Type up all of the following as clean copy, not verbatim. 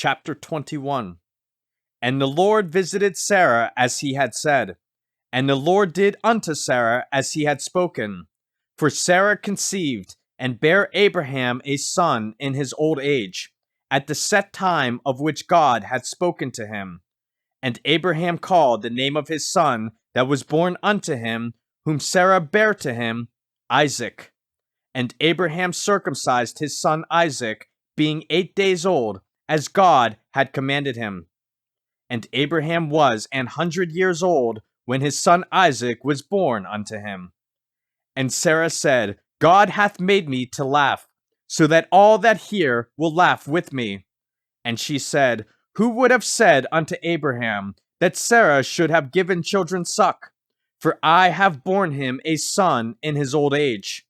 Chapter 21. And the Lord visited Sarah as he had said, and the Lord did unto Sarah as he had spoken. For Sarah conceived, and bare Abraham a son in his old age, at the set time of which God had spoken to him. And Abraham called the name of his son that was born unto him, whom Sarah bare to him, Isaac. And Abraham circumcised his son Isaac, being 8 days old, as God had commanded him. And Abraham was 100 years old when his son Isaac was born unto him. And Sarah said, God hath made me to laugh, so that all that hear will laugh with me. And she said, Who would have said unto Abraham that Sarah should have given children suck? For I have borne him a son in his old age.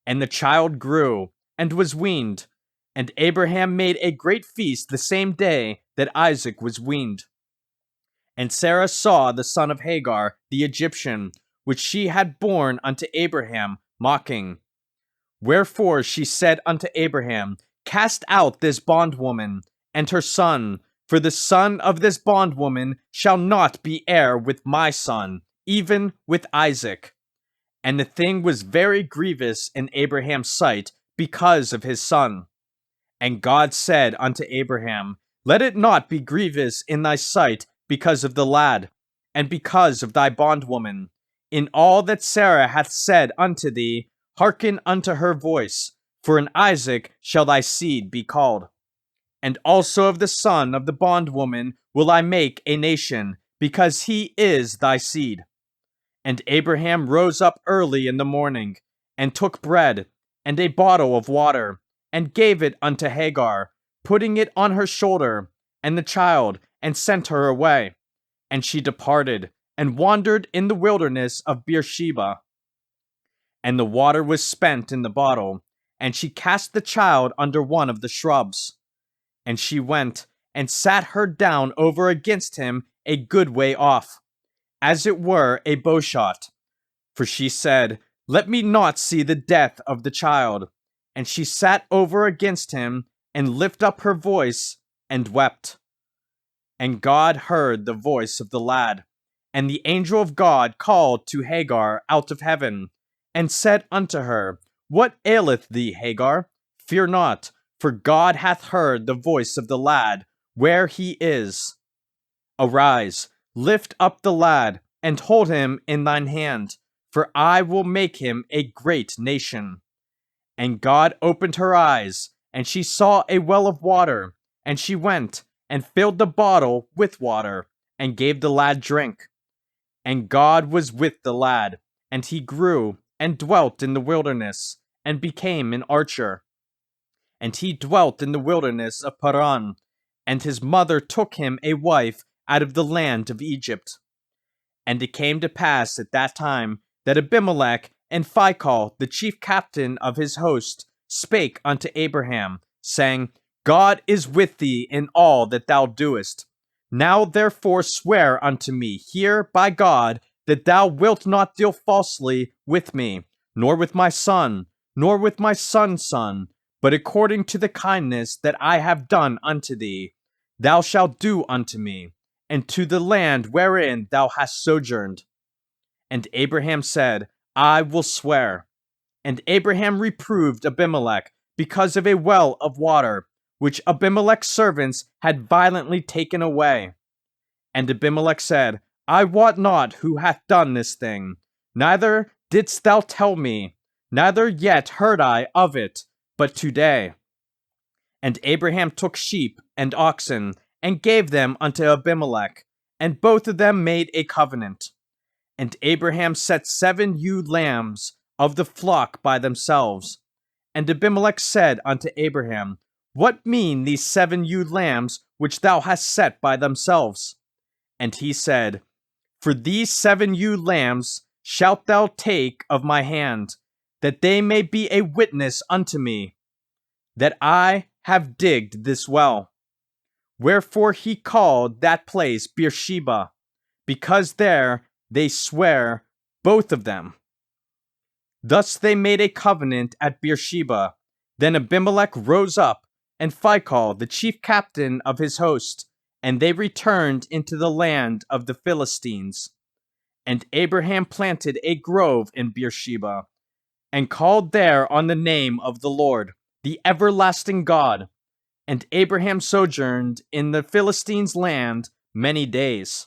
And the child grew, and was weaned. And Abraham made a great feast the same day that Isaac was weaned. And Sarah saw the son of Hagar, the Egyptian, which she had borne unto Abraham, mocking. Wherefore she said unto Abraham, Cast out this bondwoman and her son, for the son of this bondwoman shall not be heir with my son, even with Isaac. And the thing was very grievous in Abraham's sight because of his son. And God said unto Abraham, Let it not be grievous in thy sight because of the lad, and because of thy bondwoman. In all that Sarah hath said unto thee, hearken unto her voice, for in Isaac shall thy seed be called. And also of the son of the bondwoman will I make a nation, because he is thy seed. And Abraham rose up early in the morning, and took bread, and a bottle of water, and gave it unto Hagar, putting it on her shoulder, and the child, and sent her away. And she departed, and wandered in the wilderness of Beersheba. And the water was spent in the bottle, and she cast the child under one of the shrubs. And she went, and sat her down over against him a good way off, as it were a bowshot. For she said, Let me not see the death of the child. And she sat over against him, and lifted up her voice, and wept. And God heard the voice of the lad. And the angel of God called to Hagar out of heaven, and said unto her, What aileth thee, Hagar? Fear not, for God hath heard the voice of the lad, where he is. Arise, lift up the lad, and hold him in thine hand, for I will make him a great nation. And God opened her eyes, and she saw a well of water, and she went, and filled the bottle with water, and gave the lad drink. And God was with the lad, and he grew, and dwelt in the wilderness, and became an archer. And he dwelt in the wilderness of Paran, and his mother took him a wife out of the land of Egypt. And it came to pass at that time that Abimelech and Phicol, the chief captain of his host, spake unto Abraham, saying, God is with thee in all that thou doest. Now therefore swear unto me here by God, that thou wilt not deal falsely with me, nor with my son, nor with my son's son, but according to the kindness that I have done unto thee, thou shalt do unto me, and to the land wherein thou hast sojourned. And Abraham said, I will swear. And Abraham reproved Abimelech because of a well of water, which Abimelech's servants had violently taken away. And Abimelech said, I wot not who hath done this thing, neither didst thou tell me, neither yet heard I of it, but today. And Abraham took sheep and oxen, and gave them unto Abimelech, and both of them made a covenant. And Abraham set 7 ewe lambs of the flock by themselves. And Abimelech said unto Abraham, What mean these 7 ewe lambs which thou hast set by themselves? And he said, For these 7 ewe lambs shalt thou take of my hand, that they may be a witness unto me, that I have digged this well. Wherefore he called that place Beersheba, because there they swear both of them. Thus they made a covenant at Beersheba. Then Abimelech rose up and Phicol, the chief captain of his host, and they returned into the land of the Philistines. And Abraham planted a grove in Beersheba, and called there on the name of the Lord, the everlasting God. And Abraham sojourned in the Philistines' land many days.